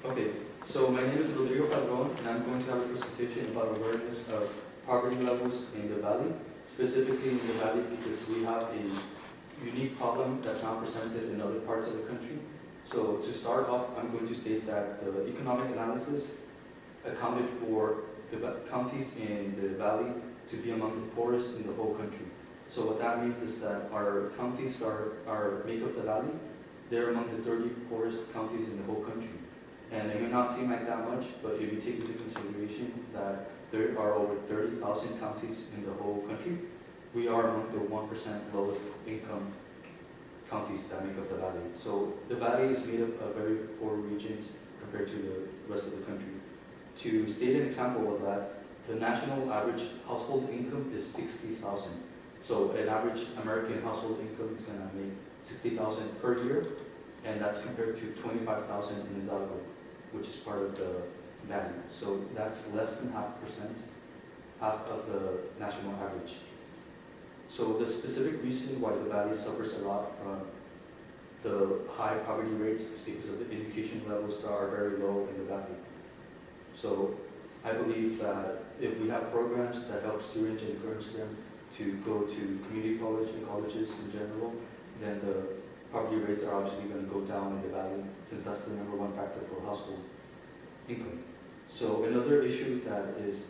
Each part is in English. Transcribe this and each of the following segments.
Okay, so my name is Rodrigo Padron, and I'm going to have a presentation about awareness of poverty levels in the Valley, specifically in the Valley because we have a unique problem that's not presented in other parts of the country. So to start off, I'm going to state that the economic analysis accounted for the counties in the Valley to be among the poorest in the whole country. So what that means is that our counties make up the Valley. They're among the 30 poorest counties in the whole country. And it may not seem like that much, but if you take into consideration that there are over 30,000 counties in the whole country, we are among the 1% lowest income counties that make up the Valley. So the Valley is made up of very poor regions compared to the rest of the country. To state an example of that, the national average household income is $60,000. So an average American household income is going to make $60,000 per year, and that's compared to $25,000 in Hidalgo, which is part of the Valley. So that's less than half of the national average. So the specific reason why the Valley suffers a lot from the high poverty rates is because of the education levels that are very low in the Valley. So I believe that if we have programs that help students and encourage them to go to community college and colleges in general, then the poverty rates are obviously going to go down in the Valley, since that's the #1 factor for household income. So another issue that is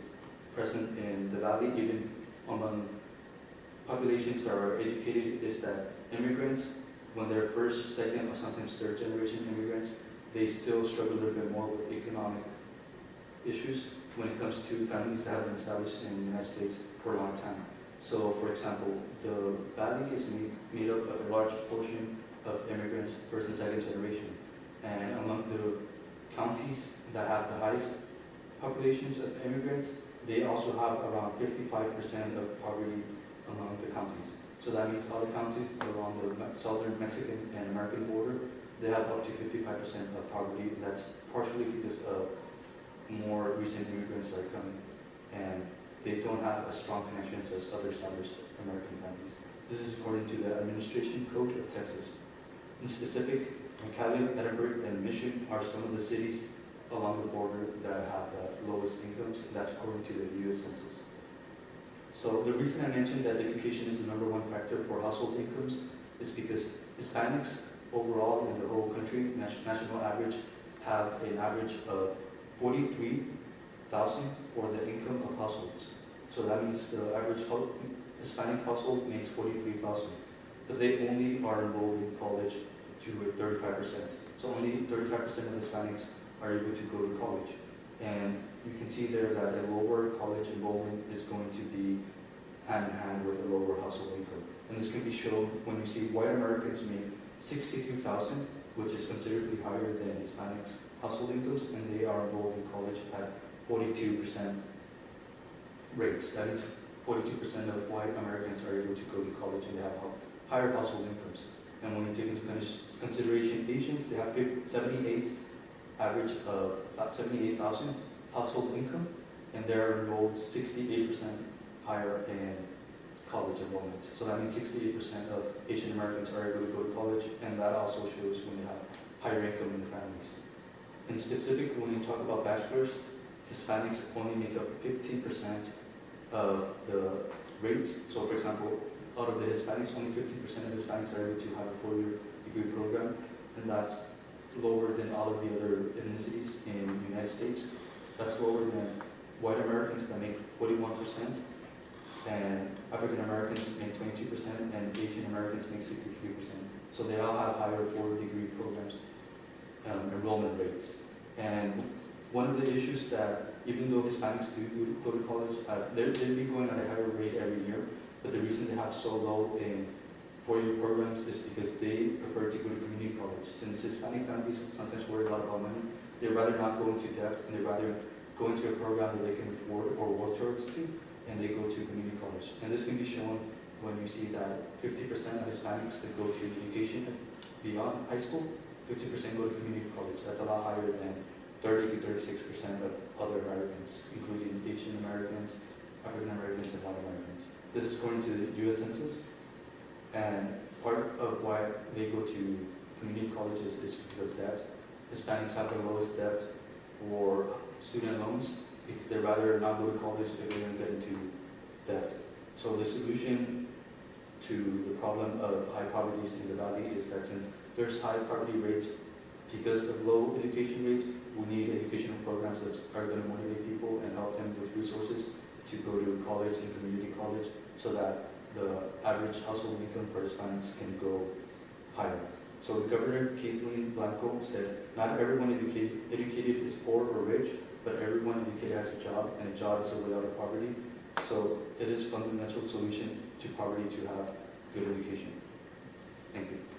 present in the Valley, even among populations that are educated, is that immigrants, when they're first, second, or sometimes third generation immigrants, they still struggle a little bit more with economic issues when it comes to families that have been established in the United States for a long time. So, for example, the Valley is made up of a large portion of immigrants, first and second generation. And among the counties that have the highest populations of immigrants, they also have around 55% of poverty among the counties. So that means all the counties along the southern Mexican and American border, they have up to 55% of poverty. That's partially because of more recent immigrants that are coming, and they don't have as strong connections as other established American families. This is according to the Administration Code of Texas. In specific, McAllen, Edinburgh, and Mission are some of the cities along the border that have the lowest incomes. That's according to the U.S. Census. So the reason I mentioned that education is the #1 factor for household incomes is because Hispanics overall in the whole country, national average, have an average of $43,000 for the income of households. So that means the average Hispanic household makes $43,000, but they only are enrolled in college to 35%. So only 35% of Hispanics are able to go to college. And you can see there that a lower college enrollment is going to be hand in hand with a lower household income. And this can be shown when you see white Americans make $62,000, which is considerably higher than Hispanics' household incomes, and they are enrolled in college at 42% rates. That means 42% of white Americans are able to go to college and they have higher household incomes. And when you take into consideration Asians, they have 78 average of 78,000 household income, and they're enrolled 68% higher in college enrollment. So that means 68% of Asian Americans are able to go to college, and that also shows when they have higher income in the families. In specific, when you talk about bachelors, Hispanics only make up 15% of the rates. So for example, out of the Hispanics, only 15% of Hispanics are able to have a 4-year degree program, and that's lower than all of the other ethnicities in the United States. That's lower than white Americans that make 41%, and African Americans make 22%, and Asian Americans make 63%. So they all have higher 4-degree programs enrollment rates. And one of the issues that, even though Hispanics do go to college, they'll be going at a higher rate every year, but the reason they have so low in 4-year programs is because they prefer to go to community college. Since Hispanic families sometimes worry a lot about money, they'd rather not go into debt, and they'd rather go into a program that they can afford or work towards to, and they go to community college. And this can be shown when you see that 50% of Hispanics that go to education beyond high school, 50% go to community college. That's a lot higher than 30 to 36% of other Americans, including Asian Americans, African Americans, and white Americans. This is according to the U.S. Census. And part of why they go to community colleges is because of debt. Hispanics have the lowest debt for student loans because they'd rather not go to college if they don't get into debt. So the solution to the problem of high poverty in the valley is that since there's high poverty rates because of low education rates, we need educational programs that are going to motivate people and help them with resources to go to college and community college so that the average household income for Hispanics can go higher. So Governor Kathleen Blanco said, not everyone educated is poor or rich, but everyone educated has a job, and a job is a way out of poverty. So it is a fundamental solution to poverty to have good education. Thank you.